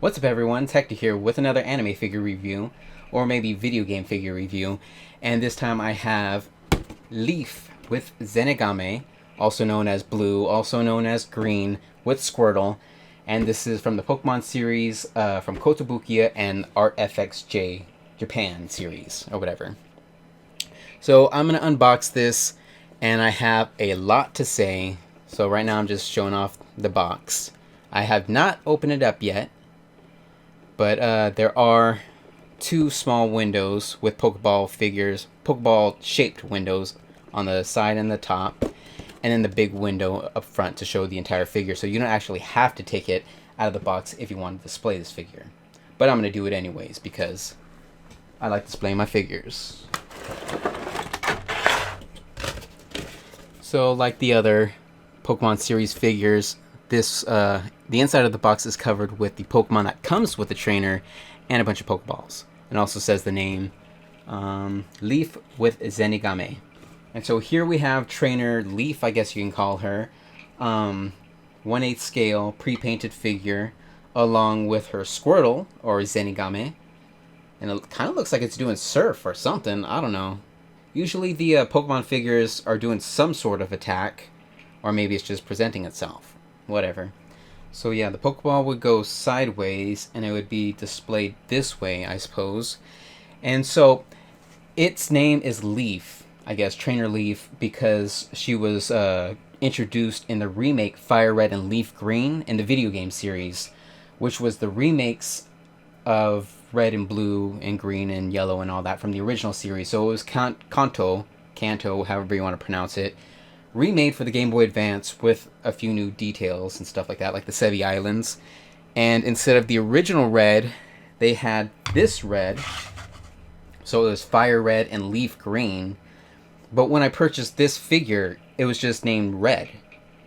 What's up everyone, it's Hector here with another anime figure review, or maybe video game figure review, and this time I have Leaf with Zenigame, also known as Blue, also known as Green, with Squirtle, and this is from the Pokemon series from Kotobukiya and ARTFX J, Japan series, or whatever. So I'm going to unbox this, and I have a lot to say, so right now I'm just showing off the box. I have not opened it up yet, but there are two small windows with Pokeball figures, Pokeball shaped windows on the side and the top, and then the big window up front to show the entire figure. So you don't actually have to take it out of the box if you want to display this figure. But I'm going to do it anyways because I like displaying my figures. So like the other Pokemon series figures, this the inside of the box is covered with the Pokemon that comes with the trainer and a bunch of Pokeballs. It also says the name Leaf with Zenigame. And so here we have trainer Leaf, I guess you can call her, 1/8 scale pre-painted figure, along with her Squirtle or Zenigame. And it kind of looks like it's doing surf or something, I don't know. Usually the Pokemon figures are doing some sort of attack, or maybe it's just presenting itself. Whatever. So yeah, the Pokeball would go sideways, and it would be displayed this way, I suppose. And so, its name is Leaf, I guess, Trainer Leaf, because she was introduced in the remake Fire Red and Leaf Green in the video game series, which was the remakes of Red and Blue and Green and Yellow and all that from the original series. So it was Kanto, however you want to pronounce it, remade for the Game Boy Advance with a few new details and stuff like that, like the Sevi Islands. And instead of the original red, they had this red. So it was Fire Red and Leaf Green. But when I purchased this figure, it was just named Red,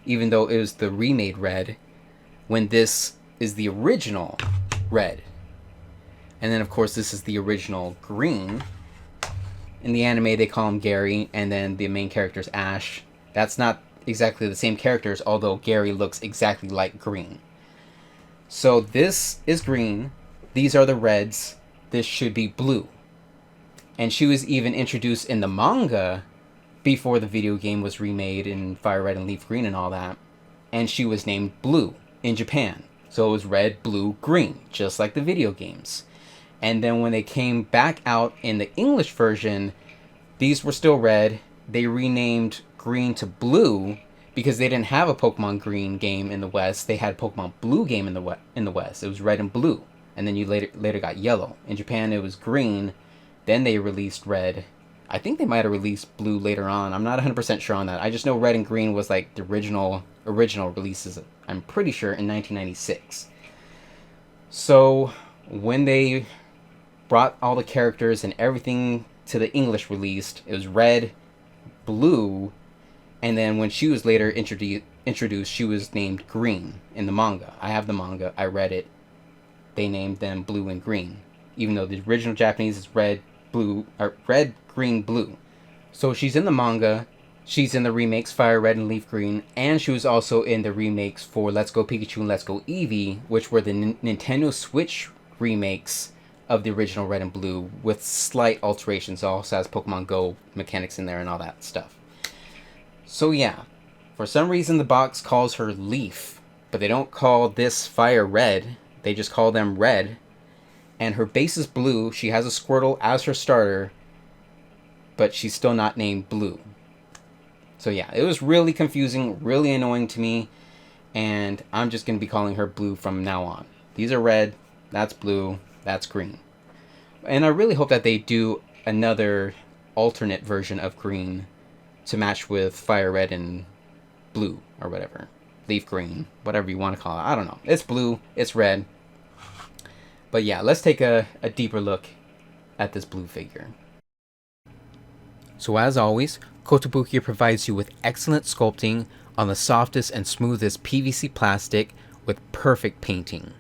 even though it was the remade red, when this is the original red. And then, of course, this is the original green. In the anime, they call him Gary, and then the main character is Ash. That's not exactly the same characters, although Gary looks exactly like Green. So this is Green. These are the reds. This should be Blue. And she was even introduced in the manga before the video game was remade in Fire Red and Leaf Green and all that. And she was named Blue in Japan. So it was red, blue, green, just like the video games. And then when they came back out in the English version, these were still red. They renamed Green to Blue because they didn't have a Pokemon Green game in the West. They had a Pokemon Blue game in the West. It was red and blue, and then you later got yellow. In Japan, it was green. Then they released red. I think they might have released blue later on. I'm not 100% sure on that. I just know red and green was like the original releases. I'm pretty sure in 1996. So when they brought all the characters and everything to the English released, it was red, blue, and then when she was later introduced, she was named Green in the manga. I have the manga, I read it. They named them Blue and Green, even though the original Japanese is red, green, blue. So she's in the manga, she's in the remakes Fire Red and Leaf Green, and she was also in the remakes for Let's Go Pikachu and Let's Go Eevee, which were the Nintendo Switch remakes of the original Red and Blue with slight alterations. It also has Pokemon Go mechanics in there and all that stuff. So yeah, for some reason the box calls her Leaf, but they don't call this Fire Red. They just call them Red. And her base is blue. She has a Squirtle as her starter, but she's still not named Blue. So yeah, it was really confusing, really annoying to me, and I'm just going to be calling her Blue from now on. These are red, that's blue, that's green. And I really hope that they do another alternate version of green to match with Fire Red and Blue, or whatever. Leaf Green, whatever you want to call it. I don't know. It's blue, it's red. But yeah, let's take a deeper look at this blue figure. So as always, Kotobukiya provides you with excellent sculpting on the softest and smoothest PVC plastic with perfect painting.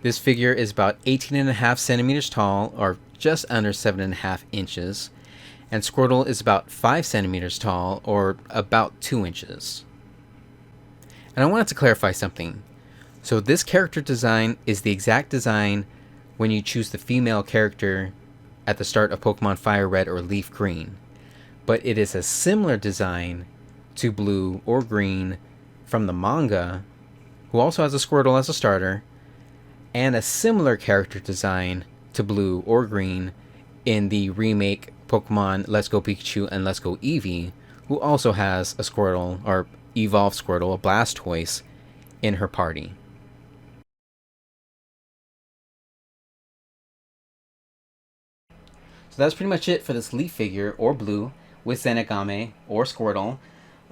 This figure is about 18.5 centimeters tall, or just under 7.5 inches, and Squirtle is about 5 centimeters tall, or about 2 inches. And I wanted to clarify something. So this character design is the exact design when you choose the female character at the start of Pokemon Fire Red or Leaf Green. But it is a similar design to Blue or Green from the manga, who also has a Squirtle as a starter, and a similar character design to Blue or Green in the remake Pokemon Let's Go Pikachu and Let's Go Eevee, who also has a Squirtle, or Evolved Squirtle, a Blastoise, in her party. So that's pretty much it for this Leaf figure, or Blue, with Zenigame, or Squirtle.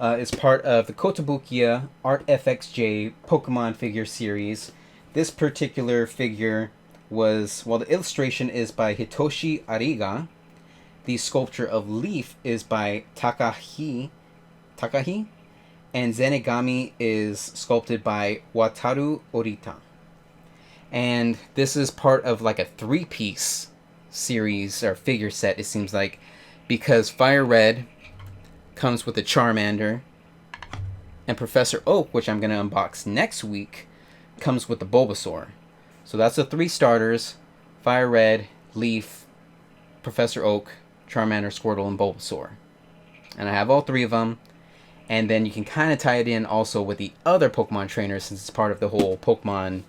It's part of the Kotobukiya ARTFX J Pokemon figure series. This particular figure was, well, the illustration is by Hitoshi Ariga. The sculpture of Leaf is by Takahi, and Zenigame is sculpted by Wataru Orita. And this is part of like a 3-piece series or figure set, it seems like, because Fire Red comes with a Charmander, and Professor Oak, which I'm going to unbox next week, comes with the Bulbasaur. So that's the 3 starters: Fire Red, Leaf, Professor Oak, Charmander, Squirtle, and Bulbasaur. And I have all 3 of them. And then you can kind of tie it in also with the other Pokemon trainers, since it's part of the whole Pokemon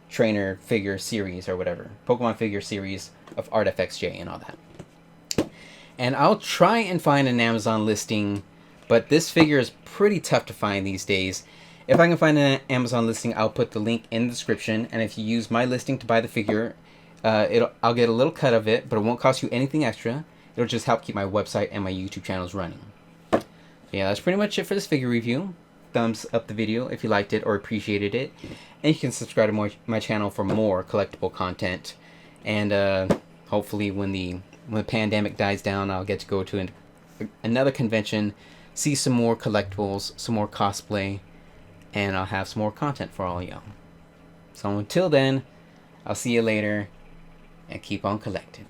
trainer figure series or whatever. Pokemon figure series of ARTFX J and all that. And I'll try and find an Amazon listing, but this figure is pretty tough to find these days. If I can find an Amazon listing, I'll put the link in the description. And if you use my listing to buy the figure, I'll get a little cut of it, but it won't cost you anything extra. It'll just help keep my website and my YouTube channels running. So yeah, that's pretty much it for this figure review. Thumbs up the video if you liked it or appreciated it. And you can subscribe to my channel for more collectible content. And hopefully when the pandemic dies down, I'll get to go to another convention, see some more collectibles, some more cosplay, and I'll have some more content for all y'all. So until then, I'll see you later, and keep on collecting.